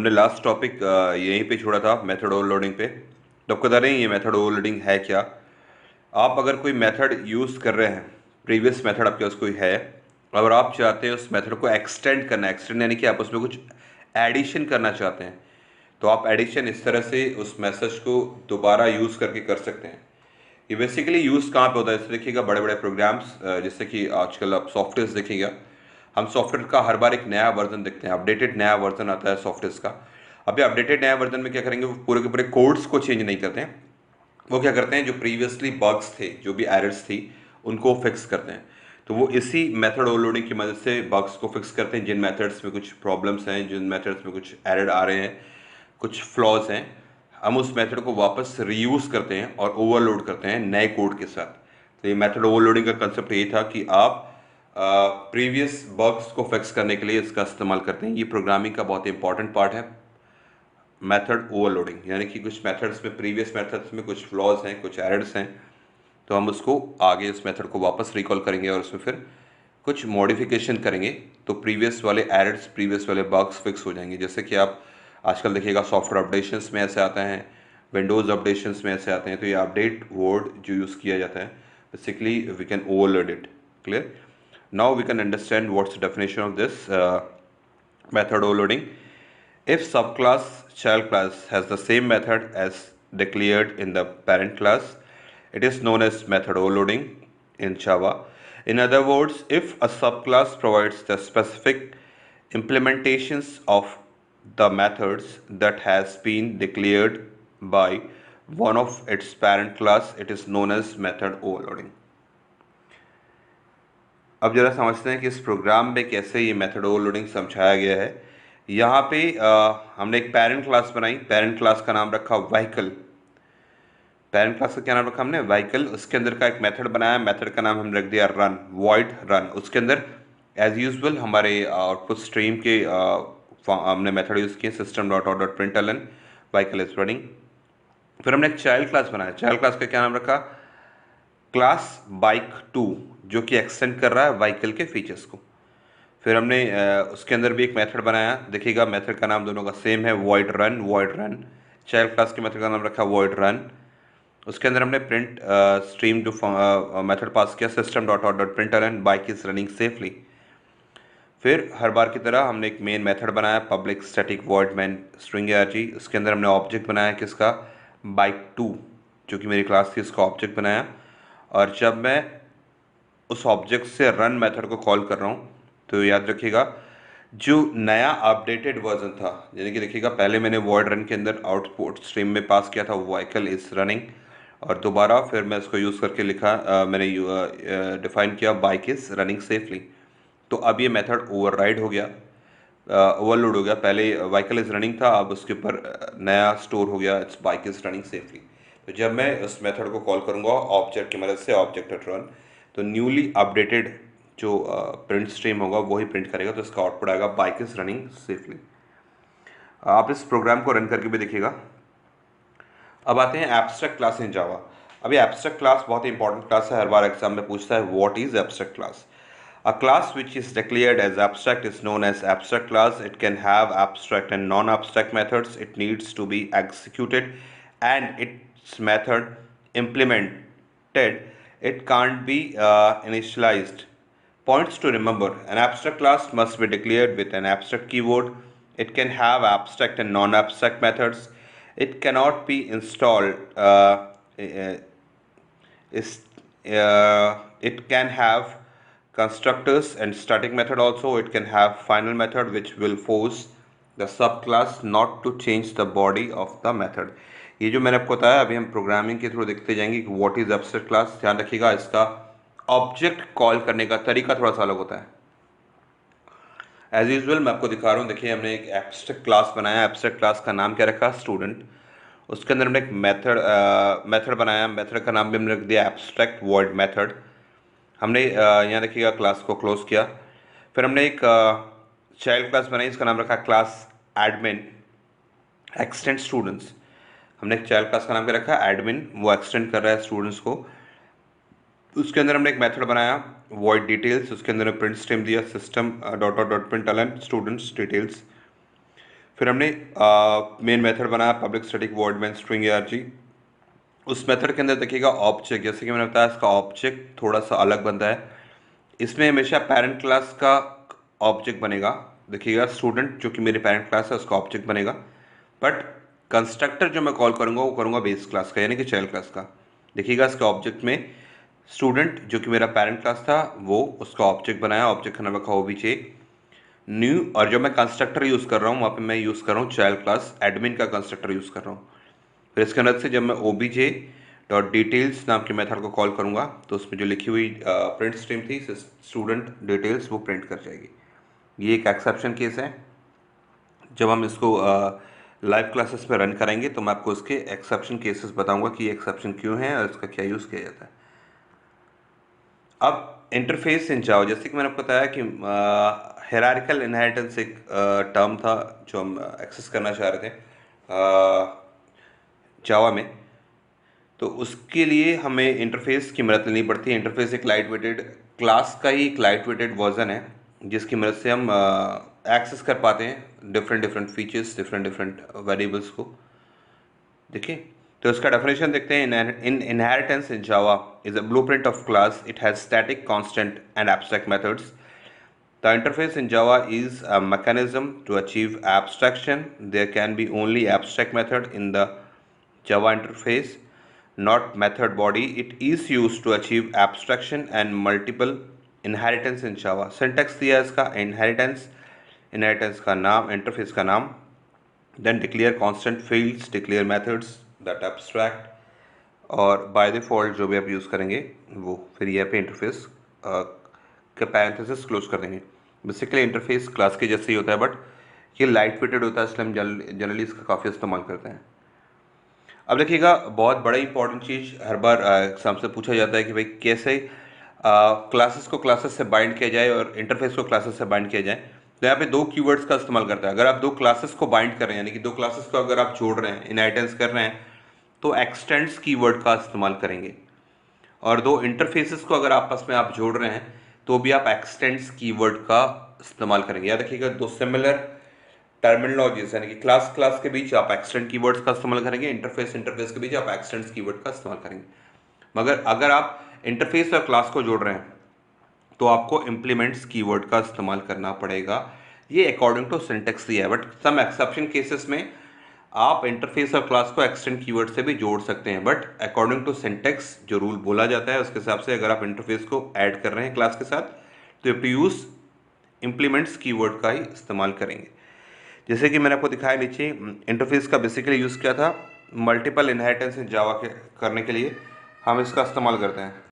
हमने last topic यहीं पे छोड़ा था, मेथड ओवरलोडिंग पे। तो आपको बता रहे हैं ये मेथड ओवरलोडिंग है क्या। आप अगर कोई मेथड यूज़ कर रहे हैं, प्रीवियस मेथड आपके पास कोई है, अगर आप चाहते हैं उस मेथड को एक्सटेंड करना, एक्सटेंड यानी कि आप उसमें कुछ एडिशन करना चाहते हैं, तो आप एडिशन इस तरह से उस मैसेज को दोबारा यूज़ करके कर सकते हैं। ये बेसिकली यूज़ कहाँ पे होता है, जैसे देखिएगा बड़े बड़े प्रोग्राम्स, जैसे कि आजकल आप सॉफ्टवेयर देखिएगा, हम सॉफ्टवेयर का हर बार एक नया वर्जन देखते हैं, अपडेटेड नया वर्जन आता है सॉफ्टवेयर का। अब ये अपडेटेड नया वर्जन में क्या करेंगे, वो पूरे के पूरे कोड्स को चेंज नहीं करते हैं। वो क्या करते हैं, जो प्रीवियसली बग्स थे, जो भी एरर्स थी, उनको फिक्स करते हैं। तो वो इसी मेथड ओवरलोडिंग की मदद से बग्स को फिक्स करते हैं। जिन मेथड्स में कुछ प्रॉब्लम्स हैं, जिन मेथड्स में कुछ एरर आ रहे हैं, कुछ फ्लॉज हैं, हम उस मेथड को वापस रीयूज़ करते हैं और ओवरलोड करते हैं नए कोड के साथ। तो ये मेथड ओवरलोडिंग का कंसेप्ट यही था कि आप प्रीवियस बग्स को फिक्स करने के लिए इसका इस्तेमाल करते हैं। ये प्रोग्रामिंग का बहुत इंपॉर्टेंट पार्ट है, मेथड ओवरलोडिंग, यानी कि कुछ मेथड्स में, प्रीवियस मेथड्स में कुछ फ्लॉज हैं, कुछ एरर्स हैं, तो हम उसको आगे इस मेथड को वापस रिकॉल करेंगे और उसमें फिर कुछ मॉडिफिकेशन करेंगे, तो प्रीवियस वाले एरर्स, प्रीवियस वाले बग्स फिक्स हो जाएंगे। जैसे कि आप आजकल देखिएगा सॉफ्टवेयर अपडेशंस में ऐसे आते हैं, विंडोज़ अपडेशंस में ऐसे आते हैं। तो ये अपडेट वर्ड जो यूज़ किया जाता है, basically we can overload it. Clear? Now we can understand what's the definition of this method overloading. If subclass child class has the same method as declared in the parent class, it is known as method overloading in Java. In other words, if a subclass provides the specific implementations of the methods that has been declared by one of its parent class, it is known as method overloading. अब जरा समझते हैं कि इस programme में कैसे ये method overloading समझाया गया है। यहाँ पे हमने एक पेरेंट क्लास बनाई, पेरेंट क्लास का नाम रखा व्हीकल। पेरेंट क्लास का क्या नाम रखा हमने, व्हीकल। उसके अंदर का एक मेथड बनाया, मेथड का नाम हमने रख दिया रन, वॉइड रन। उसके अंदर एज यूजुअल हमारे आउटपुट स्ट्रीम के हमने मेथड यूज़ किए, system dot out dot println vehicle is running. फिर हमने एक चाइल्ड क्लास बनाया, चाइल्ड क्लास का क्या नाम रखा, क्लास बाइक 2, जो कि एक्सटेंड कर रहा है व्हीकल के फीचर्स को। फिर हमने उसके अंदर भी एक मेथड बनाया, देखिएगा मेथड का नाम दोनों का सेम है, void run, void run. Child class के मेथड का नाम रखा वॉइड रन। उसके अंदर हमने प्रिंट स्ट्रीम जो मेथड पास किया, system dot out dot println bike is running safely. फिर हर बार की तरह हमने एक मेन मेथड बनाया, public static void main string args. उसके अंदर हमने ऑब्जेक्ट बनाया किसका, बाइक 2, जो कि मेरी क्लास थी, उसका ऑब्जेक्ट बनाया। और जब मैं उस ऑब्जेक्ट से रन मेथड को कॉल कर रहा हूँ, तो याद रखिएगा जो नया अपडेटेड वर्जन था, यानी कि देखिएगा पहले मैंने वॉइड रन के अंदर आउटपुट स्ट्रीम में पास किया था व्हीकल इज रनिंग, और दोबारा फिर मैं इसको यूज़ करके लिखा, मैंने डिफाइन किया बाइक इज रनिंग सेफली। तो अब ये मेथड ओवरराइड हो गया, ओवरलोड हो गया। पहले व्हीकल इज रनिंग था, अब उसके ऊपर नया स्टोर हो गया, it's bike is running safely. तो जब मैं उस मेथड को कॉल करूँगा ऑब्जेक्ट की मदद से, ऑब्जेक्ट डॉट रन, तो न्यूली अपडेटेड जो प्रिंट स्ट्रीम होगा वही प्रिंट करेगा, तो इसका आउटपुट आएगा बाइक इज रनिंग सेफली। आप इस प्रोग्राम को रन करके भी देखिएगा। अब आते हैं एब्स्ट्रैक्ट क्लास इन जावा। अभी एब्स्ट्रैक्ट क्लास बहुत ही इंपॉर्टेंट क्लास है, हर बार एग्जाम में पूछता है what is abstract class. A class which is declared as abstract is known as abstract class. It can have abstract and non-abstract methods. It needs to be executed and its method implemented. It can't be initialized. Points to remember: an abstract class must be declared with an abstract keyword. It can have abstract and non-abstract methods. It cannot be installed. Uh, is it can have constructors and static method also. It can have final method which will force the subclass not to change the body of the method. ये जो मैंने आपको बताया, अभी हम programming के through देखते जाएंगे कि व्हाट इज एब्स्ट्रैक्ट क्लास। ध्यान रखिएगा इसका ऑब्जेक्ट कॉल करने का तरीका थोड़ा सा अलग होता है। एज यूजल मैं आपको दिखा रहा हूँ, देखिए हमने एक एब्स्ट्रैक्ट क्लास बनाया, एब्स्ट्रैक्ट क्लास का नाम क्या रखा, स्टूडेंट। उसके अंदर हमने एक मेथड बनाया, मेथड का नाम भी हमने रख दिया एब्स्ट्रैक्ट वॉइड मेथड। हमने यहाँ देखिएगा क्लास को क्लोज किया। फिर हमने एक चाइल्ड क्लास बनाई, इसका नाम रखा क्लास एडमिन एक्सटेंड स्टूडेंट्स। हमने एक चाइल्ड क्लास का नाम क्या रखा, एडमिन, वो एक्सटेंड कर रहा है स्टूडेंट्स को। उसके अंदर हमने एक मेथड बनाया वॉइड डिटेल्स, उसके अंदर प्रिंट स्ट्रीम दिया, system dot dot dot print Alan students details. फिर हमने मेन मेथड बनाया public static void main string arg। उस मेथड के अंदर देखिएगा ऑब्जेक्ट, जैसे कि मैंने बताया इसका ऑब्जेक्ट थोड़ा सा अलग बनता है। इसमें हमेशा पेरेंट क्लास का ऑब्जेक्ट बनेगा। देखिएगा स्टूडेंट जो कि मेरे पेरेंट क्लास है उसका ऑब्जेक्ट बनेगा, बट कंस्ट्रक्टर जो मैं कॉल करूंगा वो करूंगा बेस क्लास का, यानी कि चाइल्ड क्लास का। देखिएगा इसके ऑब्जेक्ट में स्टूडेंट जो कि मेरा पेरेंट क्लास था वो उसका ऑब्जेक्ट बनाया, ऑब्जेक्ट का नाम रखा ओबीजे न्यू, और जो मैं कंस्ट्रक्टर यूज़ कर रहा हूँ वहाँ पे मैं यूज़ कर रहा हूँ चाइल्ड क्लास एडमिन का कंस्ट्रक्टर यूज़ कर रहा हूँ। फिर इसके अंदर से जब मैं ओबीजे डॉट डिटेल्स नाम के मेथड को कॉल करूँगा तो उसमें जो लिखी हुई प्रिंट स्ट्रीम थी स्टूडेंट डिटेल्स वो प्रिंट कर जाएगी। ये एक एक्सेप्शन केस है। जब हम इसको लाइव क्लासेस में रन करेंगे तो मैं आपको इसके एक्सेप्शन केसेस बताऊंगा कि ये एक्सेप्शन क्यों है और इसका क्या यूज़ किया जाता है। अब इंटरफेस इन जावा, जैसे कि मैंने आपको बताया कि हायरार्किकल इनहेरिटेंस एक टर्म था जो हम एक्सेस करना चाह रहे थे जावा में, तो उसके लिए हमें इंटरफेस की मदद लेनी पड़ती है। इंटरफेस एक लाइट वेटेड क्लास का ही एक लाइट वेटेड वर्जन है जिसकी मदद से हम एक्सेस कर पाते हैं different different features, different different variables को। देखिए तो इसका डेफिनेशन देखते हैं। इन inheritance in Java is a blueprint of class, it has static, constant and abstract methods. The interface in Java is a mechanism to achieve abstraction. There can be only abstract method in the Java interface, not method body. It is used to achieve abstraction and multiple inheritance in Java. Syntax दिया है इसका inheritance, inheritance का नाम, interface का नाम, then declare constant fields, declare methods that abstract, और by default जो भी आप यूज़ करेंगे वो फिर यहाँ पे इंटरफेस का पैरेंथेसिस क्लोज कर देंगे। बेसिकली इंटरफेस क्लास के जैसे ही होता है, बट ये लाइट वेटेड होता है इसलिए हम जनरली इसका काफ़ी इस्तेमाल करते हैं। अब देखिएगा बहुत बड़ा इंपॉर्टेंट चीज़ हर बार एग्जाम से पूछा जाता है कि भाई कैसे क्लासेस को क्लासेस से बाइंड किया जाए और इंटरफेस को क्लासेस से बाइंड किया जाए। तो यहाँ पे दो कीवर्ड्स का इस्तेमाल करता है। अगर आप दो क्लासेस को बाइंड कर रहे हैं, यानी कि दो क्लासेस को अगर आप जोड़ रहे हैं, इनहेरिटेंस कर रहे हैं, तो एक्सटेंड्स कीवर्ड का इस्तेमाल करेंगे। और दो इंटरफेसेस को अगर आपस में आप जोड़ रहे हैं तो भी आप एक्सटेंड्स कीवर्ड का इस्तेमाल करेंगे। याद रखिएगा दो सिमिलर टर्मिनोलॉजीज, यानी कि क्लास क्लास के बीच आप एक्सटेंड कीवर्ड्स का इस्तेमाल करेंगे, इंटरफेस इंटरफेस के बीच आप एक्सटेंड्स कीवर्ड का इस्तेमाल करेंगे। मगर अगर आप इंटरफेस और क्लास को जोड़ रहे हैं तो आपको इम्प्लीमेंट्स कीवर्ड का इस्तेमाल करना पड़ेगा। ये अकॉर्डिंग टू सिंटेक्स दिया है, बट सम एक्सेप्शन केसेस में आप इंटरफेस और क्लास को एक्सटेंड कीवर्ड से भी जोड़ सकते हैं, बट अकॉर्डिंग टू सिंटेक्स जो रूल बोला जाता है उसके हिसाब से अगर आप इंटरफेस को ऐड कर रहे हैं क्लास के साथ तो यू यूज इम्प्लीमेंट्स कीवर्ड का ही इस्तेमाल करेंगे। जैसे कि मैंने आपको दिखाया नीचे, इंटरफेस का बेसिकली यूज़ किया था मल्टीपल इनहेरिटेंस इन जावा के करने के लिए हम इसका इस्तेमाल करते हैं।